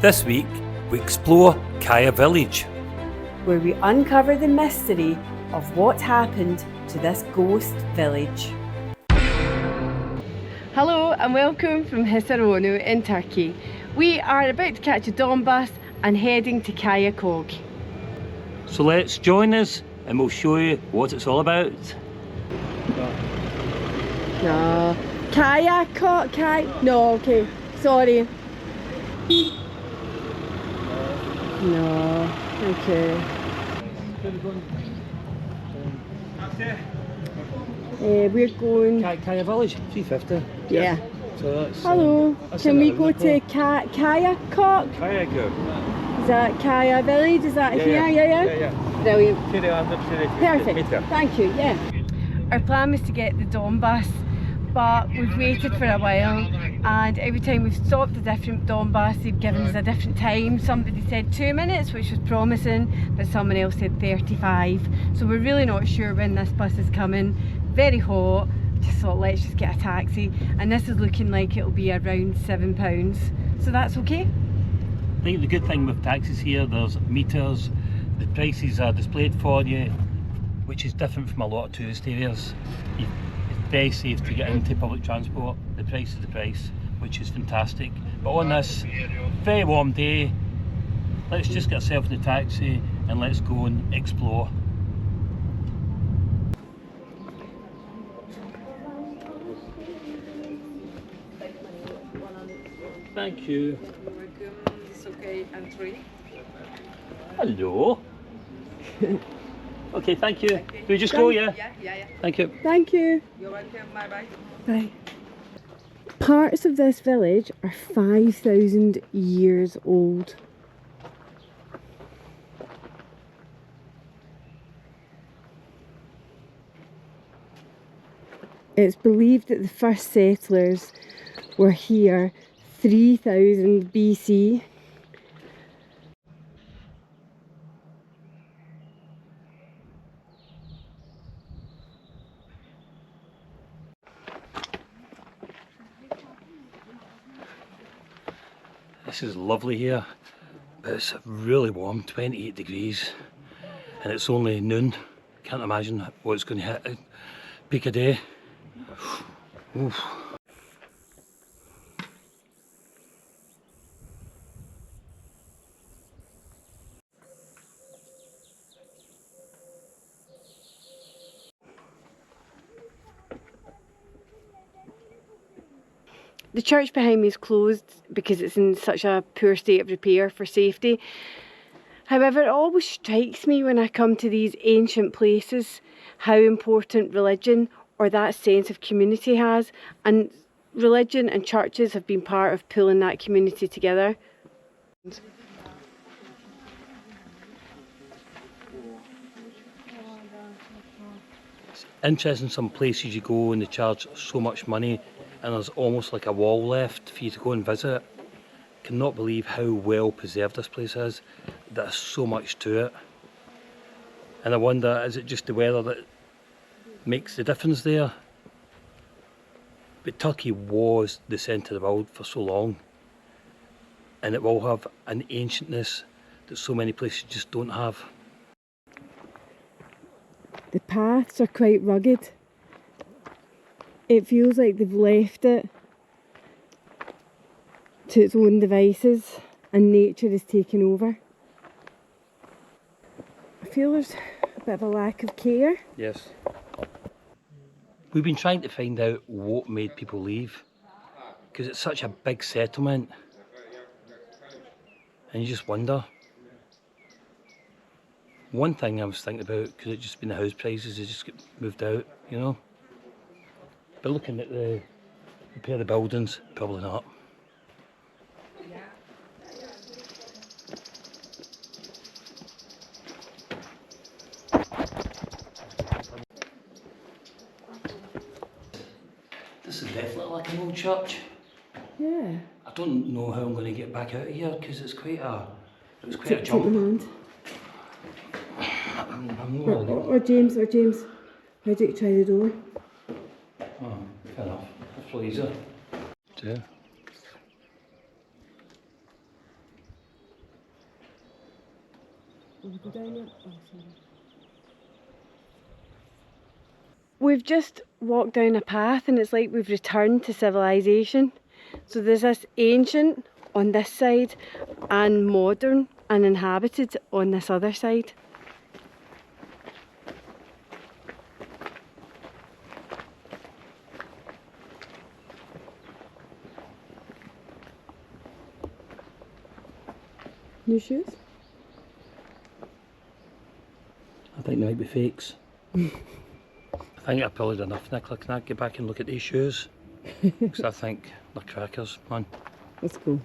This week, we explore Kaya village, where we uncover the mystery of what happened to this ghost village. Hello and welcome from Hisaronu in Turkey. We are about to catch a dawn bus and heading to Kayakoy. So let's join us and we'll show you what it's all about. No, Kayakoy, no, okay, sorry. No, okay. We're going... Kaya village, 350. Yeah. So that's, Hello, that's can we go to Kayakoy? Kayakoy. Is that Kaya village? Is that here? Yeah. Brilliant. Perfect. Thank you, yeah. Our plan was to get the dawn bus, but we've waited for a while, and every time we've stopped a different dawn bus, they've given us a different time. Somebody said 2 minutes, which was promising, but someone else said 35. So we're really not sure when this bus is coming. Very hot. Just thought, let's just get a taxi, and this is looking like it'll be around £7, so that's okay. I think the good thing with taxis here, there's meters, the prices are displayed for you, which is different from a lot of tourist areas. It's very safe to get into public transport. The price is the price, which is fantastic. But on this very warm day, let's just get ourselves in the taxi and let's go and explore. Thank you. It's okay, and 3. Hello. Okay, thank you. Okay. Do we just go, yeah? Yeah. Thank you. Thank you. You're welcome, bye. Bye. Parts of this village are 5,000 years old. It's believed that the first settlers were here 3000 BC. This is lovely here, but it's really warm, 28 degrees, and it's only noon. Can't imagine what it's going to hit at peak of day. Oof. The church behind me is closed because it's in such a poor state of repair for safety. However, it always strikes me when I come to these ancient places how important religion or that sense of community has, and religion and churches have been part of pulling that community together. It's interesting, some places you go and they charge so much money and there's almost like a wall left for you to go and visit. Cannot believe how well preserved this place is. There's so much to it. And I wonder, is it just the weather that makes the difference there? But Turkey was the centre of the world for so long, and it will have an ancientness that so many places just don't have. The paths are quite rugged. It feels like they've left it to its own devices and nature is taking over. I feel there's a bit of a lack of care. Yes. We've been trying to find out what made people leave, because it's such a big settlement, and you just wonder. One thing I was thinking about, could it just been the house prices, they just get moved out, you know? But looking at the repair of the buildings, probably not. This is definitely like an old church. Yeah. I don't know how I'm going to get back out of here because it's quite a Take jump. my hand. I'm not really... Or James, how do you try the door? Oh, fair enough. That's probably easier. Yeah. We've just walked down a path and it's like we've returned to civilization. So there's this ancient on this side and modern and inhabited on this other side. New shoes? I think they might be fakes. I think I've probably done enough, Nicola. Can I get back and look at these shoes? Because I think they're crackers, man. Let's go.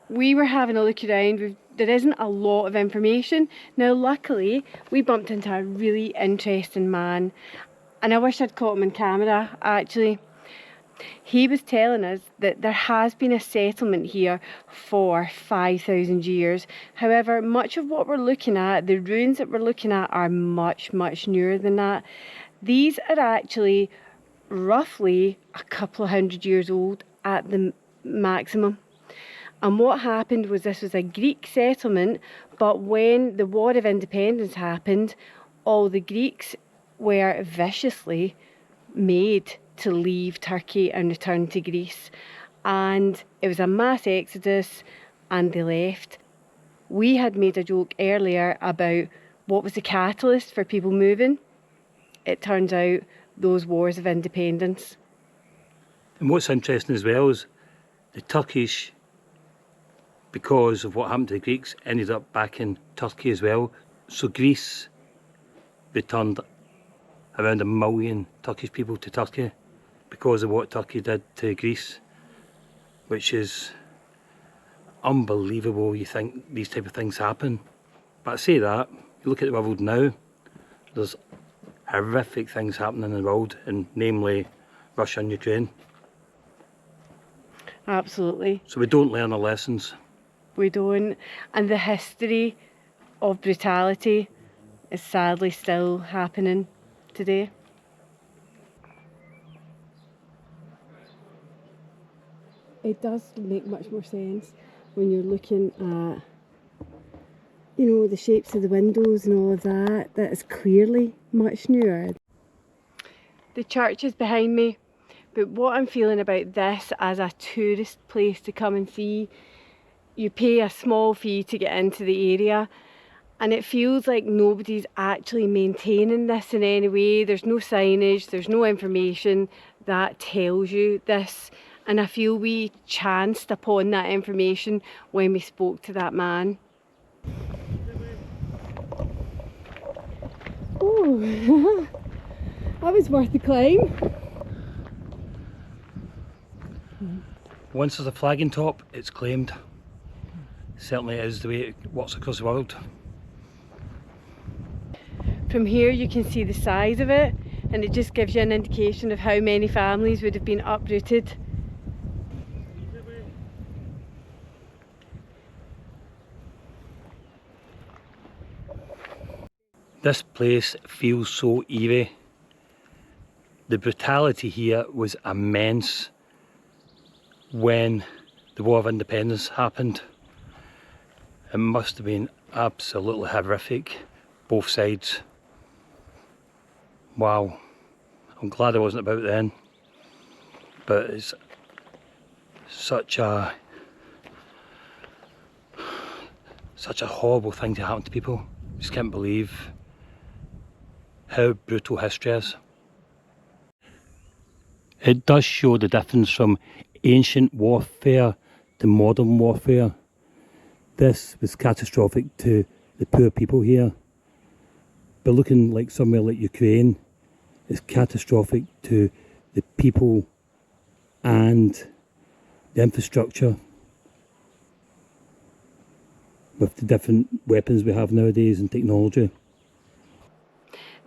We were having a look around. There isn't a lot of information. Now luckily we bumped into a really interesting man, and I wish I'd caught him on camera actually. He was telling us that there has been a settlement here for 5,000 years. However, much of what we're looking at, the ruins that we're looking at, are much newer than that. These are actually roughly a couple of hundred years old at the maximum. And what happened was, this was a Greek settlement, but when the War of Independence happened, all the Greeks were viciously made to leave Turkey and return to Greece, and it was a mass exodus and they left. We had made a joke earlier about what was the catalyst for people moving. It turns out those wars of independence. And what's interesting as well is the Turkish, because of what happened to the Greeks, ended up back in Turkey as well. So Greece returned around 1 million Turkish people to Turkey because of what Turkey did to Greece, which is unbelievable. You think these type of things happen, but I say that, you look at the world now, there's horrific things happening in the world, and namely Russia and Ukraine. Absolutely. So we don't learn our lessons. We don't, and the history of brutality is sadly still happening today. It does make much more sense when you're looking at, you know, the shapes of the windows and all of that. That is clearly much newer. The church is behind me, but what I'm feeling about this as a tourist place to come and see, you pay a small fee to get into the area, and it feels like nobody's actually maintaining this in any way. There's no signage, there's no information that tells you this. And I feel we chanced upon that information when we spoke to that man. Oh, that was worth the climb. Once there's a flag on top, it's claimed. Certainly it is the way it works across the world. From here you can see the size of it, and it just gives you an indication of how many families would have been uprooted. This place feels so eerie. The brutality here was immense when the War of Independence happened. It must have been absolutely horrific, both sides. Wow, I'm glad I wasn't about then, but it's such a horrible thing to happen to people. Just can't believe how brutal history is. It does show the difference from ancient warfare to modern warfare. This was catastrophic to the poor people here, but looking like somewhere like Ukraine is catastrophic to the people and the infrastructure with the different weapons we have nowadays and technology.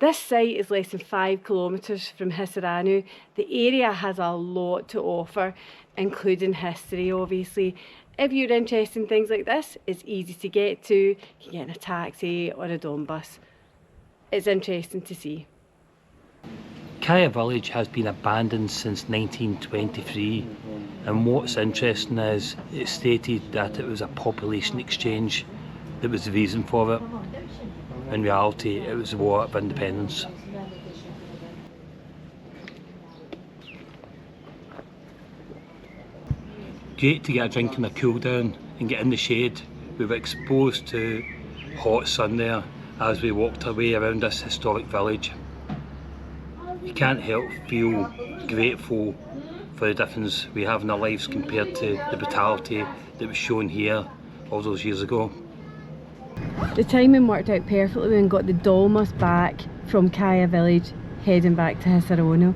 This site is less than 5 kilometres from Hisaranu. The area has a lot to offer, including history obviously. If you're interested in things like this, it's easy to get to. You can get in a taxi or a Dawn bus. It's interesting to see. Kaya village has been abandoned since 1923, and what's interesting is it stated that it was a population exchange that was the reason for it. In reality, it was the War of Independence. Great to get a drink and a cool down and get in the shade. We were exposed to hot sun there as we walked our way around this historic village. You can't help feel grateful for the difference we have in our lives compared to the brutality that was shown here all those years ago. The timing worked out perfectly when we got the dolmus back from Kaya village heading back to Hisarono.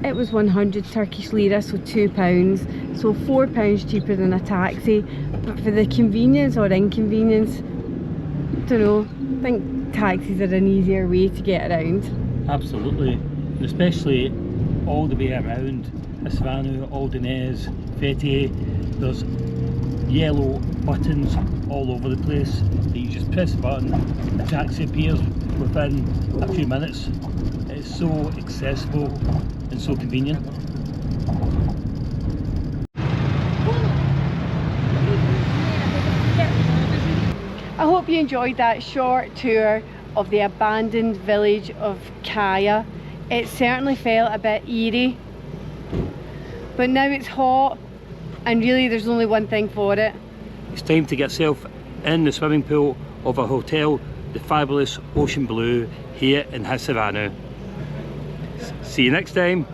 It was 100 Turkish lira, so £2, so £4 cheaper than a taxi, but for the convenience or inconvenience, I don't know, I think taxis are an easier way to get around. Absolutely, and especially all the way around Hisarono, Aldernez, Fethiye. There's yellow buttons all over the place that you just press a button, a taxi appears within a few minutes. It's so accessible and so convenient. I hope you enjoyed that short tour of the abandoned village of Kaya. It certainly felt a bit eerie, but now it's hot and really there's only one thing for it. It's time to get yourself in the swimming pool of our hotel, the fabulous Ocean Blue here in Hisarono. See you next time.